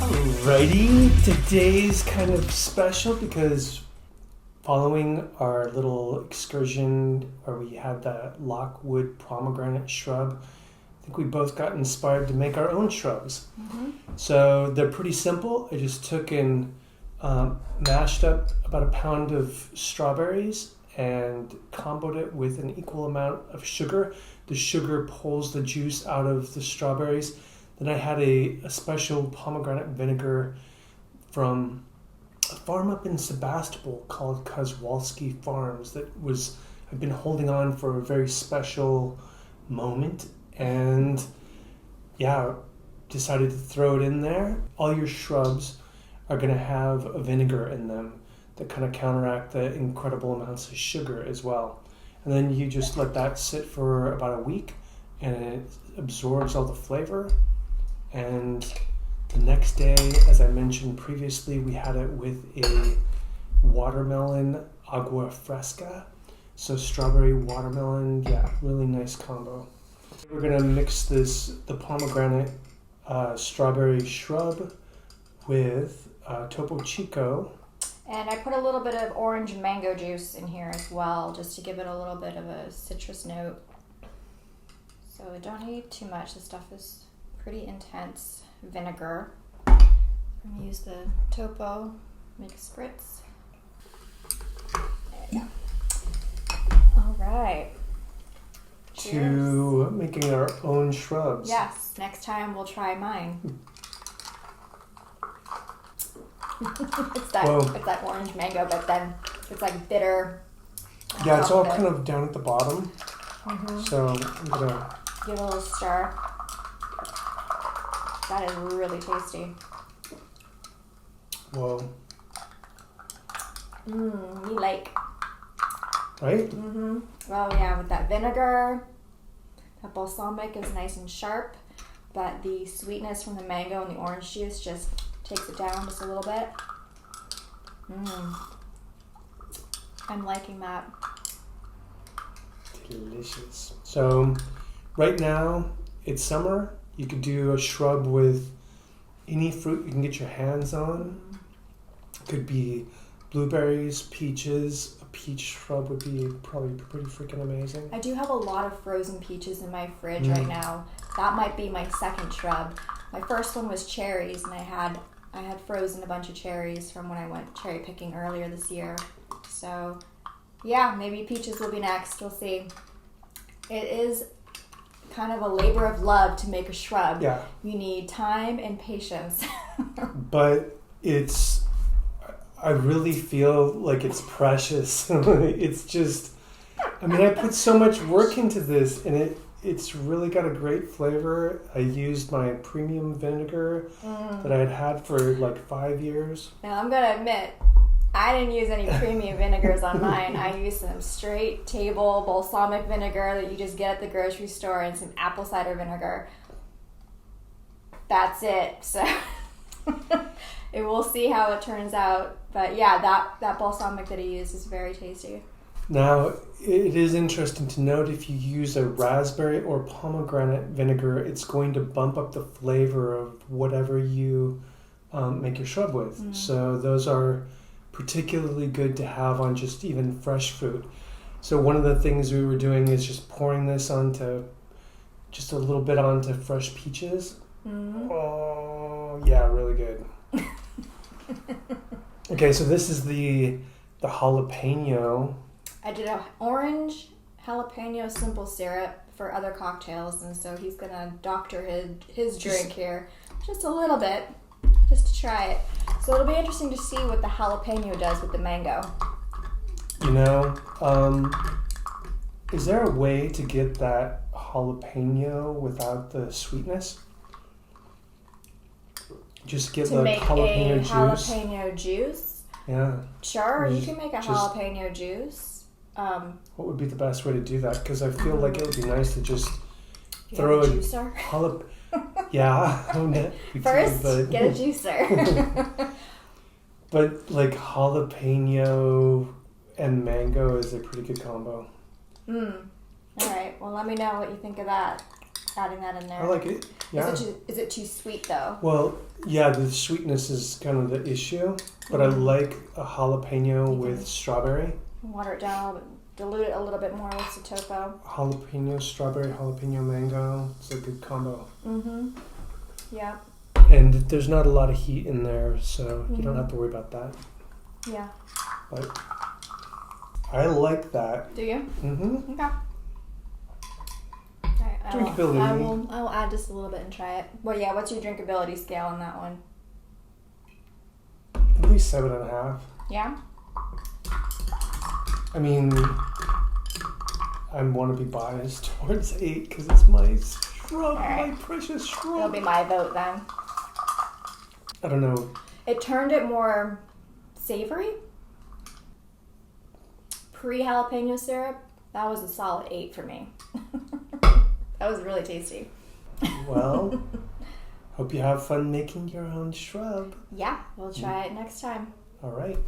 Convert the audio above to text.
Alrighty, today's kind of special because following our little excursion where we had that Lockwood pomegranate shrub, I think we both got inspired to make our own shrubs. Mm-hmm. So they're pretty simple. I just took and mashed up about a pound of strawberries and comboed it with an equal amount of sugar. The sugar pulls the juice out of the strawberries. Then I had a special pomegranate vinegar from a farm up in Sebastopol called Kozwolski Farms I've been holding on for a very special moment, and decided to throw it in there. All your shrubs are going to have a vinegar in them that kind of counteract the incredible amounts of sugar as well. And then you just let that sit for about a week and it absorbs all the flavor. And the next day, as I mentioned previously, we had it with a watermelon agua fresca. So strawberry, watermelon, really nice combo. We're gonna mix the pomegranate strawberry shrub with Topo Chico. And I put a little bit of orange mango juice in here as well, just to give it a little bit of a citrus note. So I don't need too much. This stuff is pretty intense vinegar. I'm gonna use the Topo, make a spritz. There you go. All right. To Cheers. making our own shrubs. Yes, next time we'll try mine. It's that orange mango, but then it's like bitter. Yeah, it's all kind of down at the bottom. Mm-hmm. So I'm gonna give it a little stir. That is really tasty. Whoa. You like. Right? Mm-hmm. Well, yeah, with that vinegar, that balsamic is nice and sharp, but the sweetness from the mango and the orange juice just takes it down just a little bit. I'm liking that. Delicious. So right now it's summer. You could do a shrub with any fruit you can get your hands on. Could be blueberries, peaches. A peach shrub would be probably pretty freaking amazing. I do have a lot of frozen peaches in my fridge right now. That might be my second shrub. My first one was cherries, and I had frozen a bunch of cherries from when I went cherry picking earlier this year. So, yeah, maybe peaches will be next. We'll see. It is kind of a labor of love to make a shrub. Yeah. You need time and patience. But I really feel like it's precious. It's just, I put so much work into this, and it's really got a great flavor. I used my premium vinegar that I had for like 5 years. Now, I'm going to admit, I didn't use any premium vinegars on mine. I used some straight table balsamic vinegar that you just get at the grocery store and some apple cider vinegar. That's it. So we'll see how it turns out. But yeah, that balsamic that I used is very tasty. Now, it is interesting to note if you use a raspberry or pomegranate vinegar, it's going to bump up the flavor of whatever you make your shrub with. So those are particularly good to have on just even fresh fruit. So one of the things we were doing is just pouring this onto fresh peaches. Oh, yeah, really good. Okay, so this is the jalapeno. I did an orange jalapeno simple syrup for other cocktails, and so he's gonna doctor his drink here just a little bit, just to try it. So it'll be interesting to see what the jalapeno does with the mango. Is there a way to get that jalapeno without the sweetness? Just get to the make jalapeno a juice. Jalapeno juice? Yeah. Sure, you can make a jalapeno juice. What would be the best way to do that? Because I feel like it would be nice to just throw a juicer. Yeah. First, get a juicer. But like jalapeno and mango is a pretty good combo. All right. Well, let me know what you think of that. adding that in there. I like it. Yeah. Is it too sweet though? Well, yeah, the sweetness is kind of the issue, but I like a jalapeno with strawberry. Water it down a little bit, dilute it a little bit more with the tofu. Jalapeno strawberry, jalapeno mango. It's a good combo. Mm-hmm. Yeah. And there's not a lot of heat in there, so you don't have to worry about that. Yeah. But I like that. Do you? Mm-hmm. Okay. Alright, Drinkability. I will add just a little bit and try it. Well, yeah, what's your drinkability scale on that one? At least 7.5. Yeah? I mean, I want to be biased towards 8 because it's my shrub, my precious shrub. It'll be my vote then. I don't know. It turned it more savory. Pre-jalapeno syrup, that was a solid 8 for me. That was really tasty. Well, hope you have fun making your own shrub. Yeah, we'll try it next time. All right.